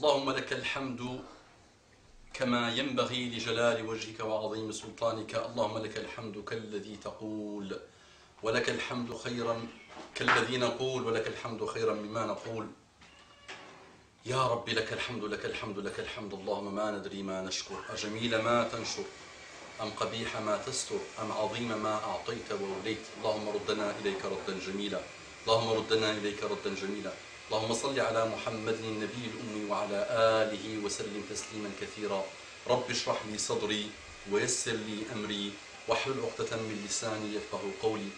اللهم لك الحمد كما ينبغي لجلال وجهك وعظيم سلطانك. اللهم لك الحمد كالذي تقول، ولك الحمد خيرا كالذي نقول، ولك الحمد خيرا مما نقول. يا رب لك الحمد لك الحمد لك الحمد. اللهم ما ندري ما نشكر، أجميل ما تنشر أم قبيح ما تستر أم عظيم ما أعطيت ووليت. اللهم ردنا إليك ردا جميلا، اللهم ردنا إليك ردا جميلا. اللهم صل على محمد النبي الأمي وعلى آله وسلم تسليما كثيرا. رب اشرح لي صدري ويسر لي أمري واحلل عقدة من لساني يفقهوا قولي.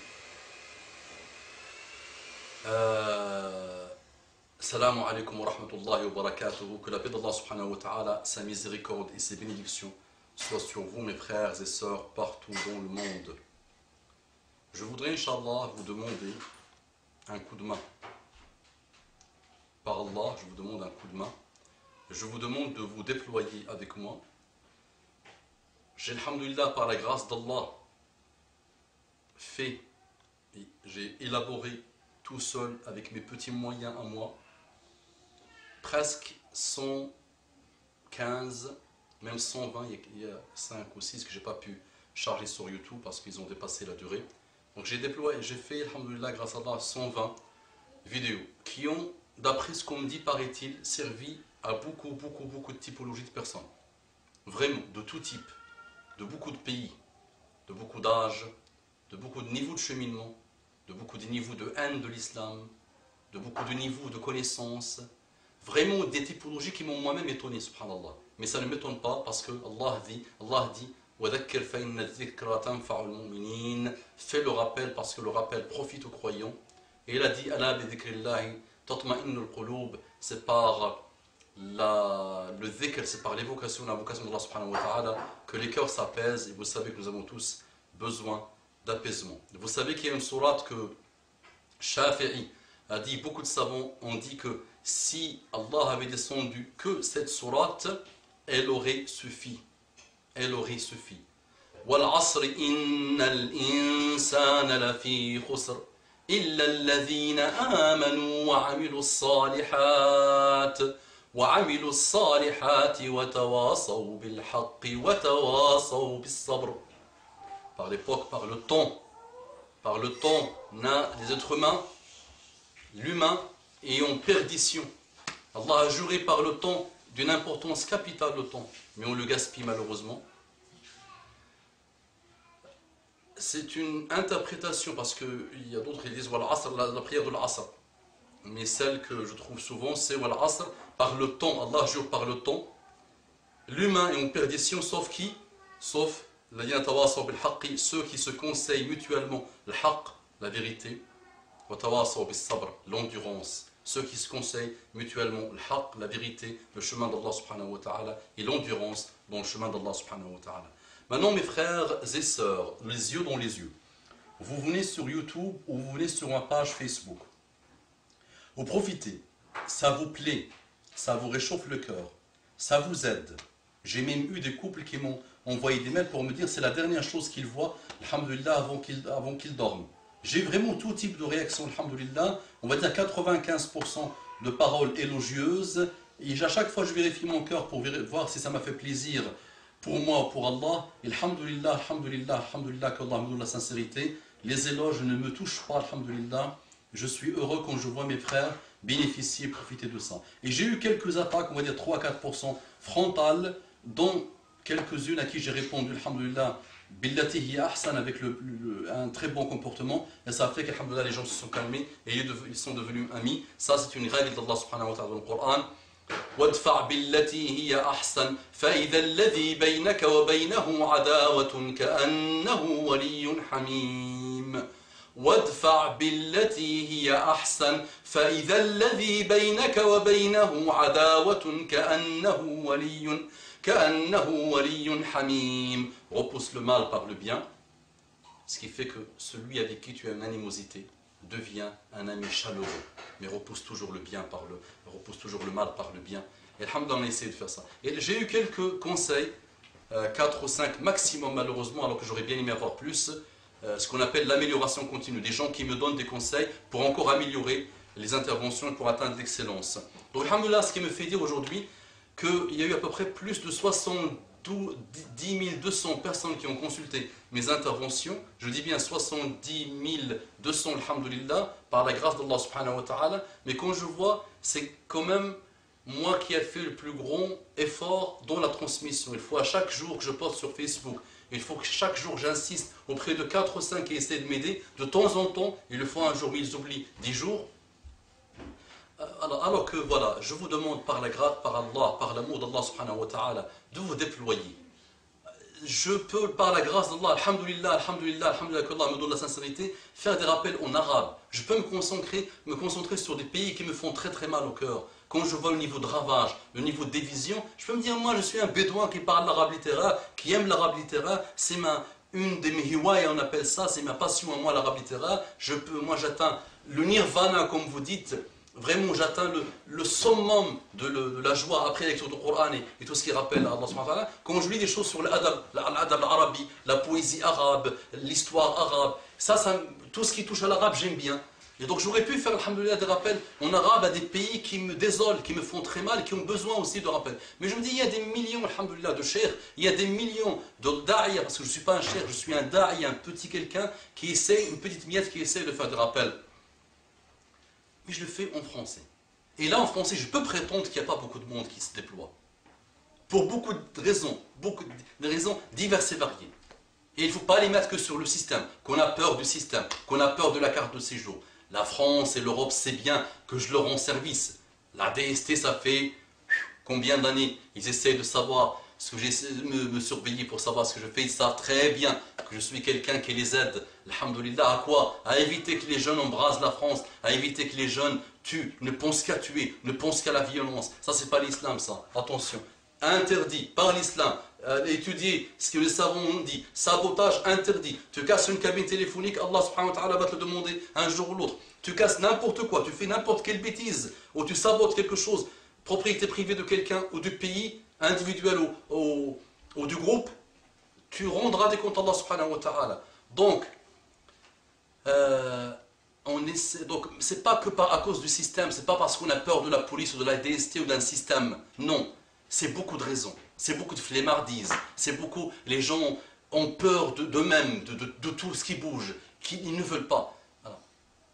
Salam alaikum wa rahmatullahi wa barakatuh. Que la paix d'Allah subhanahu wa ta'ala, sa miséricorde et ses bénédictions soient sur vous, mes frères et sœurs, partout dans le monde. Je voudrais, Inch'Allah, vous demander un coup de main. Par Allah, je vous demande un coup de main. Je vous demande de vous déployer avec moi. J'ai, alhamdulillah, par la grâce d'Allah, j'ai élaboré tout seul, avec mes petits moyens à moi, presque 115, même 120, il y a 5 ou 6 que je n'ai pas pu charger sur YouTube parce qu'ils ont dépassé la durée. Donc j'ai déployé, j'ai fait, alhamdoulilah, grâce à Allah, 120 vidéos qui ont, d'après ce qu'on me dit, paraît-il, servi à beaucoup de typologies de personnes. Vraiment, de tout type, de beaucoup de pays, de beaucoup d'âges, de beaucoup de niveaux de cheminement, de beaucoup de niveaux de haine de l'islam, de beaucoup de niveaux de connaissances. Vraiment des typologies qui m'ont moi-même étonné, subhanallah. Mais ça ne m'étonne pas parce que Allah dit fais le rappel parce que le rappel profite aux croyants. Et il a dit c'est par le dhikr, c'est par l'évocation, l'invocation d'Allah subhanahu wa ta'ala que les cœurs s'apaisent. Et vous savez que nous avons tous besoin d'apaisement. Vous savez qu'il y a une sourate que Shafi'i a dit, beaucoup de savants ont dit que si Allah avait descendu que cette sourate, elle aurait suffi. Elle aurait suffi. وَالْعَصْرِ إِنَّ الْإِنسَانَ لَفِي خُسْرٍ إِلَّا الَّذِينَ آمَنُوا وَعَمِلُوا الصَّالِحَاتِ وَتَوَاصَوْا بِالْحَقِّ وَتَوَاصَوْا بِالصَّبْرِ. Par l'époque, par le temps, les êtres humains, l'humain est en perdition. Allah a juré par le temps d'une importance capitale le temps, mais on le gaspille malheureusement. C'est une interprétation parce qu'il y a d'autres qui disent la prière de l'Asr, mais celle que je trouve souvent c'est l'Asr par le temps. Allah jure par le temps. L'humain est en perdition sauf qui? Sauf ceux qui se conseillent mutuellement le haqq, la vérité, l'endurance, ceux qui se conseillent mutuellement le haqq, la vérité, le chemin d'Allah subhanahu wa ta'ala et l'endurance dans le chemin d'Allah subhanahu wa ta'ala. Maintenant mes frères et sœurs, les yeux dans les yeux, vous venez sur YouTube ou vous venez sur ma page Facebook, vous profitez, ça vous plaît, ça vous réchauffe le cœur, ça vous aide. J'ai même eu des couples qui m'ont envoyé des mails pour me dire c'est la dernière chose qu'ils voient, alhamdoulilah, avant qu'ils dorment. J'ai vraiment tout type de réaction, alhamdoulilah, on va dire 95% de paroles élogieuses, et à chaque fois je vérifie mon cœur pour voir si ça m'a fait plaisir pour moi ou pour Allah, et alhamdoulilah, qu'Allah me donne la sincérité, les éloges ne me touchent pas, alhamdoulilah, je suis heureux quand je vois mes frères bénéficier, profiter de ça. Et j'ai eu quelques attaques, on va dire 3-4% frontales, dont quelques-unes à qui j'ai répondu, alhamdoulilah, billati hiya ahsan, avec un très bon comportement, et ça a fait qu'alhamdoulilah les gens se sont calmés et ils sont devenus amis. Ça c'est une règle d'Allah subhanahu wa ta'ala dans le Coran. وَادْفَعْ بِالَّتِي هِيَ أَحْسَنُ فَإِذَا الَّذِي بَيْنَكَ وَبَيْنَهُ عَدَاوَةٌ كَأَنَّهُ وَلِيٌّ حَمِيمٌ. وَادْفَعْ بِالَّتِي هِيَ أَحْسَنُ فَإِذَا الَّذِي بَيْنَكَ وَبَيْنَهُ عَدَاوَةٌ كَأَنَّهُ وَلِيٌّ حَمِيمٌ. Repousse le mal par le bien, ce qui fait que celui avec qui tu as une animosité devient un ami chaleureux, mais repousse toujours le mal par le bien. Et alhamdoulilah, on a essayé de faire ça. Et j'ai eu quelques conseils, 4 ou 5 maximum malheureusement, alors que j'aurais bien aimé avoir plus, ce qu'on appelle l'amélioration continue, des gens qui me donnent des conseils pour encore améliorer les interventions pour atteindre l'excellence. Donc, alhamdoulilah, ce qui me fait dire aujourd'hui qu'il y a eu à peu près plus de 70 200 personnes qui ont consulté mes interventions. Je dis bien 70 200, alhamdoulilah, par la grâce d'Allah subhanahu wa ta'ala. Mais quand je vois, c'est quand même moi qui ai fait le plus grand effort dans la transmission. Il faut à chaque jour que je poste sur Facebook, il faut que chaque jour j'insiste auprès de 4 ou 5 qui essaient de m'aider. De temps en temps, ils le font un jour, ils oublient 10 jours. Alors que voilà, je vous demande par la grâce, par Allah, par l'amour d'Allah subhanahu wa ta'ala, de vous déployer. Je peux, par la grâce d'Allah, alhamdulillah, alhamdulillah, alhamdulillah, qu'Allah me donne la sincérité, faire des rappels en arabe. Je peux me concentrer sur des pays qui me font très très mal au cœur. Quand je vois le niveau de ravage, le niveau de division, je peux me dire, moi je suis un bédouin qui parle l'arabe littéraire, qui aime l'arabe littéraire, c'est une de mes hiwaya, on appelle ça, c'est ma passion à moi l'arabe littéraire. Moi j'atteins le nirvana, comme vous dites. Vraiment, j'atteins le summum de la joie après la lecture du Coran et tout ce qui rappelle Allah subhanahu wa ta'ala. Quand je lis des choses sur l'adab arabi, la poésie arabe, l'histoire arabe, tout ce qui touche à l'arabe, j'aime bien. Et donc j'aurais pu faire, alhamdoulilah, des rappels en arabe à des pays qui me désolent, qui me font très mal, qui ont besoin aussi de rappels. Mais je me dis, il y a des millions, alhamdoulilah, de cheikhs, il y a des millions de da'iyah, parce que je ne suis pas un cheikh, je suis un da'iyah, un petit quelqu'un qui essaie, une petite miette qui essaie de faire des rappels. Mais je le fais en français. Et là, en français, je peux prétendre qu'il n'y a pas beaucoup de monde qui se déploie. Pour beaucoup de raisons diverses et variées. Et il ne faut pas les mettre que sur le système, qu'on a peur du système, qu'on a peur de la carte de séjour. La France et l'Europe, c'est bien que je leur rends service. La DST, ça fait combien d'années? Ils essaient de savoir ce que j'essaie de me surveiller pour savoir ce que je fais. Ils savent très bien que je suis quelqu'un qui les aide. Alhamdulillah, à quoi? À éviter que les jeunes embrasent la France, à éviter que les jeunes tuent, ne pensent qu'à tuer, ne pensent qu'à la violence. Ça, c'est pas l'islam, ça. Attention. Interdit par l'islam. Étudier ce que les savants ont dit. Sabotage interdit. Tu casses une cabine téléphonique, Allah subhanahu wa ta'ala va te le demander un jour ou l'autre. Tu casses n'importe quoi, tu fais n'importe quelle bêtise, ou tu sabotes quelque chose, propriété privée de quelqu'un, ou du pays, individuel ou du groupe, tu rendras des comptes à Allah subhanahu wa ta'ala. Donc, donc c'est pas que à cause du système, c'est pas parce qu'on a peur de la police ou de la DST ou d'un système. Non, c'est beaucoup de raisons, c'est beaucoup de flemmardise, c'est beaucoup, les gens ont peur d'eux-mêmes, de tout ce qui bouge, ils ne veulent pas. Voilà.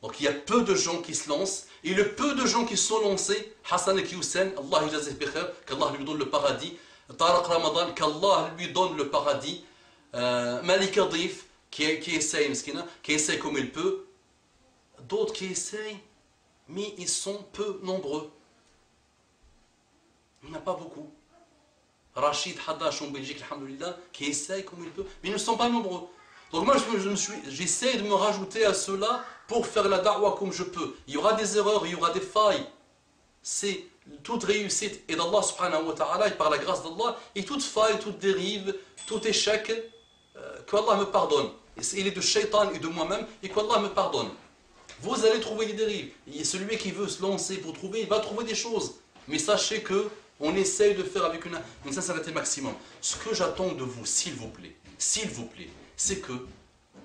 Donc il y a peu de gens qui se lancent, et le peu de gens qui se sont lancés, Hassan el-Kioussen, Allah yajazih bi khair, qu'Allah lui donne le paradis, Tariq Ramadan, qu'Allah lui donne le paradis, Malik Adif, qui essaye, qui essaye comme il peut, d'autres qui essayent, mais ils sont peu nombreux. Il n'y en a pas beaucoup. Rachid Hadash en Belgique, alhamdoulilah, qui essaye comme il peut, mais ils ne sont pas nombreux. Donc moi, j'essaie de me rajouter à cela pour faire la da'wah comme je peux. Il y aura des erreurs, il y aura des failles. C'est toute réussite et d'Allah subhanahu wa ta'ala, et par la grâce d'Allah, et toute faille, toute dérive, tout échec, qu'Allah me pardonne. Il est de shaitan et de moi-même, et qu'Allah me pardonne. Vous allez trouver des dérives. Et celui qui veut se lancer pour trouver, il va trouver des choses. Mais sachez que on essaye de faire avec une sincérité maximum. Ce que j'attends de vous, s'il vous plaît, c'est que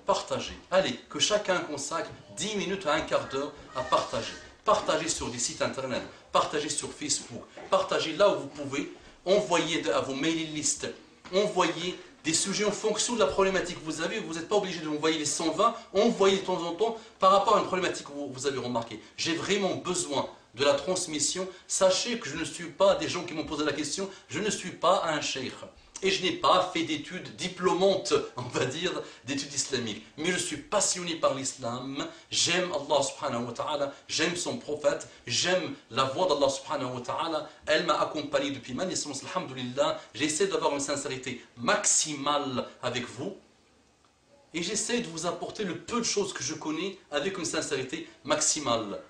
partagez. Allez, que chacun consacre 10 minutes à un quart d'heure à partager. Partagez sur des sites internet, partagez sur Facebook, partagez là où vous pouvez, envoyez à vos mailing lists, envoyez des sujets en fonction de la problématique que vous avez. Vous n'êtes pas obligé de m'envoyer les 120, envoyez de temps en temps par rapport à une problématique que vous avez remarquée. J'ai vraiment besoin de la transmission. Sachez que je ne suis pas, des gens qui m'ont posé la question, je ne suis pas un cheikh. Et je n'ai pas fait d'études diplômantes, on va dire, d'études islamiques. Mais je suis passionné par l'islam, j'aime Allah subhanahu wa ta'ala, j'aime son prophète, j'aime la voix d'Allah subhanahu wa ta'ala. Elle m'a accompagné depuis ma naissance, alhamdulillah. J'essaie d'avoir une sincérité maximale avec vous. Et j'essaie de vous apporter le peu de choses que je connais avec une sincérité maximale.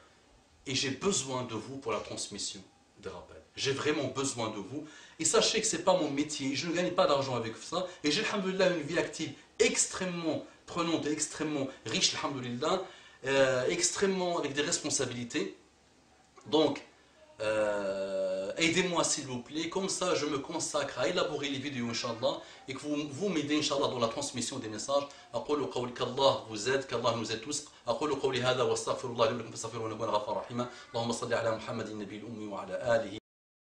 Et j'ai besoin de vous pour la transmission des rappels. J'ai vraiment besoin de vous. Et sachez que ce n'est pas mon métier. Je ne gagne pas d'argent avec ça. Et j'ai, alhamdoulilah, une vie active extrêmement prenante et extrêmement riche, alhamdoulilah. Extrêmement avec des responsabilités. Donc, Aidez-moi s'il vous plaît, comme ça je me consacre à élaborer les vidéos, Inch'Allah, et que vous m'aidez, Inch'Allah, dans la transmission des messages. أقول قولي qu'Allah vous aide, qu'Allah nous aide tous. أقول قولي هذا واستغفر الله لي ولكم فاستغفروه إنه كان غفورا رحيما. اللهم صل على محمد النبي الأمي وعلى آله